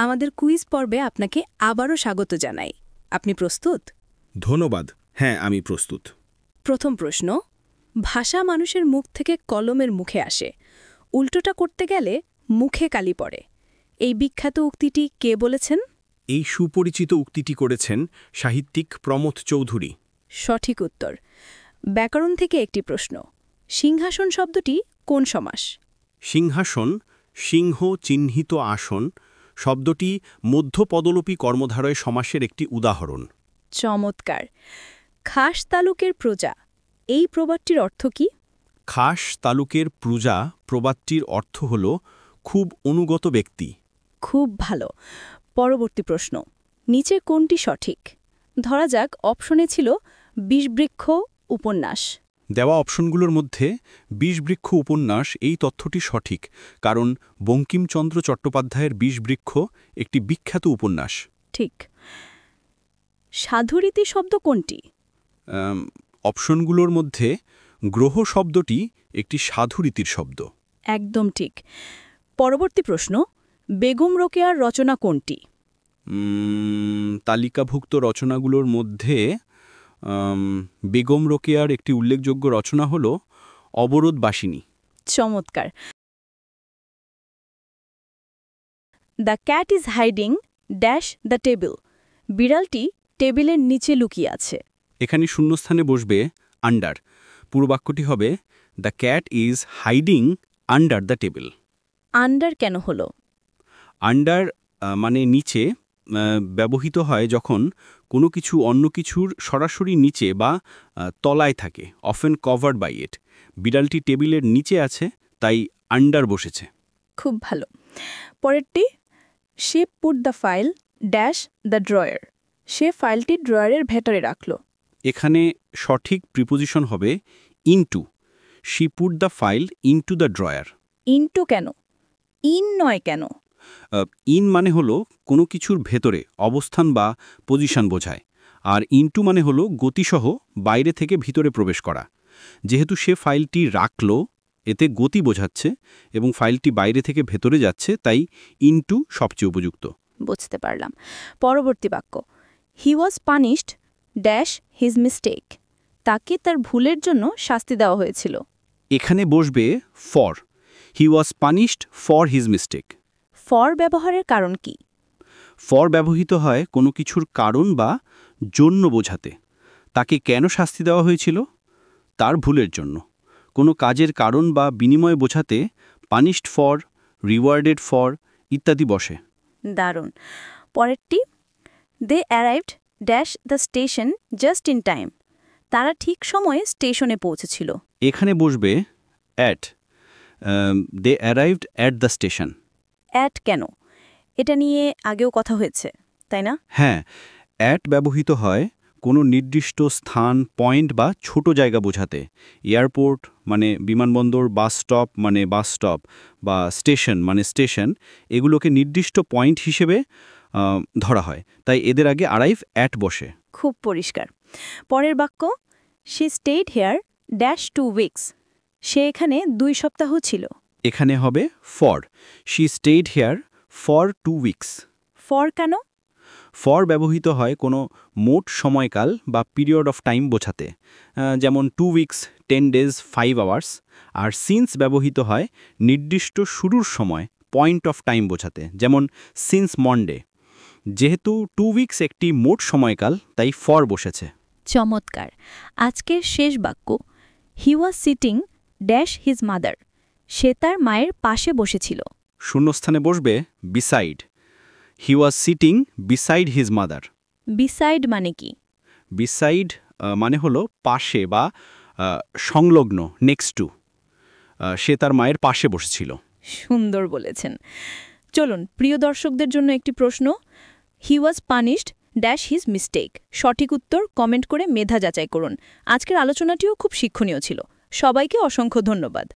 আমাদের কুইজ পর্বে আপনাকে আবারও স্বাগত জানাই। আপনি প্রস্তুত? ধন্যবাদ। হ্যাঁ, আমি প্রস্তুত। প্রথম প্রশ্ন, ভাষা মানুষের মুখ থেকে কলমের মুখে আসে, উল্টোটা করতে গেলে মুখে কালি পড়ে। এই বিখ্যাত উক্তিটি কে বলেছেন? এই সুপরিচিত উক্তিটি করেছেন সাহিত্যিক প্রমথ চৌধুরী। সঠিক উত্তর। ব্যাকরণ থেকে একটি প্রশ্ন, সিংহাসন শব্দটি কোন সমাস? সিংহাসন, সিংহ চিহ্নিত আসন শব্দটি মধ্যপদলোপী কর্মধারয় সমাসের একটি উদাহরণ। চমৎকার। খাস তালুকের প্রজা, এই প্রবাদটির অর্থ কি? খাস তালুকের প্রজা প্রবাদটির অর্থ হল খুব অনুগত ব্যক্তি। খুব ভালো। পরবর্তী প্রশ্ন, নিচে কোনটি সঠিক? ধরা যাক অপশনে ছিল বিষবৃক্ষ উপন্যাস। দেওয়া অপশনগুলোর মধ্যে বিষবৃক্ষ উপন্যাস এই তথ্যটি সঠিক, কারণ বঙ্কিমচন্দ্র চট্টোপাধ্যায়ের বিষবৃক্ষ একটি বিখ্যাত উপন্যাস। ঠিক। সাধুরীতি শব্দ কোনটি? অপশনগুলোর মধ্যে গ্রহ শব্দটি একটি সাধুরীতির শব্দ। একদম ঠিক। পরবর্তী প্রশ্ন, বেগম রোকেয়ার রচনা কোনটি? তালিকাভুক্ত রচনাগুলোর মধ্যে বেগম রোকেয়ার একটি উল্লেখযোগ্য রচনা হল অবরোধবাসিনী। চমৎকার। The cat is hiding dash the table, বিড়ালটি টেবিলের নিচে লুকিয়ে আছে। এখানে শূন্যস্থানে বসবে আন্ডার। পুরো বাক্যটি হবে the cat is hiding under the table. Under কেন হলো? আন্ডার মানে নিচে ব্যবহৃত হয় যখন কোনো কিছু অন্য কিছুর সরাসরি নিচে বা তলায় থাকে, অফেন কভার্ড বাই ইট। বিড়ালটি টেবিলের নিচে আছে, তাই আন্ডার বসেছে। খুব ভালো। পরেরটি, সে put the file dash the drawer, সে ফাইলটি ড্রয়ারের ভেতরে রাখল। এখানে সঠিক প্রিপোজিশন হবে into. She put the file into the drawer. Into কেন? ইন নয় কেন? ইন মানে হলো কোনো কিছুর ভেতরে অবস্থান বা পজিশন বোঝায়, আর ইনটু মানে হলো গতিসহ বাইরে থেকে ভিতরে প্রবেশ করা। যেহেতু সে ফাইলটি রাখল, এতে গতি বোঝাচ্ছে এবং ফাইলটি বাইরে থেকে ভেতরে যাচ্ছে, তাই ইনটু সবচেয়ে উপযুক্ত। বুঝতে পারলাম। পরবর্তী বাক্য, he was punished dash his mistake, তাকে তার ভুলের জন্য শাস্তি দেওয়া হয়েছিল। এখানে বসবে for. He was punished for his mistake. For ব্যবহারের কারণ কি? ফর ব্যবহৃত হয় কোনো কিছুর কারণ বা জন্য বোঝাতে। তাকে কেন শাস্তি দেওয়া হয়েছিল? তার ভুলের জন্য। কোনো কাজের কারণ বা বিনিময় বোঝাতে পানিশড ফর, রিওয়ার্ডেড ফর ইত্যাদি বসে। দারুণ। পরেরটি, they arrived dash the station just in time, তারা ঠিক সময়ে স্টেশনে পৌঁছেছিল। এখানে বসবে at. They arrived at the station. At কেন? এটা নিয়ে আগেও কথা হয়েছে, তাই না? হ্যাঁ, অ্যাট ব্যবহৃত হয় কোনো নির্দিষ্ট স্থান, পয়েন্ট বা ছোট জায়গা বোঝাতে। এয়ারপোর্ট মানে বিমানবন্দর, বাস স্টপ মানে বাস স্টপ, বা স্টেশন মানে স্টেশন, এগুলোকে নির্দিষ্ট পয়েন্ট হিসেবে ধরা হয়, তাই এদের আগে অ্যারাইভ অ্যাট বসে। খুব পরিষ্কার। পরের বাক্য, she stayed here dash 2 weeks, সে এখানে 2 সপ্তাহ ছিল। এখানে হবে for. She stayed here for 2 weeks. For কেন? ফর ব্যবহৃত হয় কোনো মোট সময়কাল বা পিরিয়ড অফ টাইম বোঝাতে, যেমন 2 উইকস, 10 ডেজ, 5 আওয়ার্স। আর সিন্স ব্যবহৃত হয় নির্দিষ্ট শুরুর সময়, পয়েন্ট অফ টাইম বোঝাতে, যেমন সিন্স মন্ডে। যেহেতু 2 উইকস একটি মোট সময়কাল, তাই ফর বসেছে। চমৎকার। আজকের শেষ বাক্য, he was sitting dash his mother, সে তার মায়ের পাশে বসেছিল। শূন্যস্থানে বসবে beside. He was sitting beside his mother. Beside মানে কি? বিসাইড মানে হলো পাশে বা সংলগ্ন, নেক্সট টু। সে তার মায়ের পাশে বসেছিল। সুন্দর বলেছেন। চলুন, প্রিয় দর্শকদের জন্য একটি প্রশ্ন, he was punished dash his mistake, সঠিক উত্তর কমেন্ট করে মেধা যাচাই করুন। আজকের আলোচনাটিও খুব শিক্ষণীয় ছিল। সবাইকে অসংখ্য ধন্যবাদ।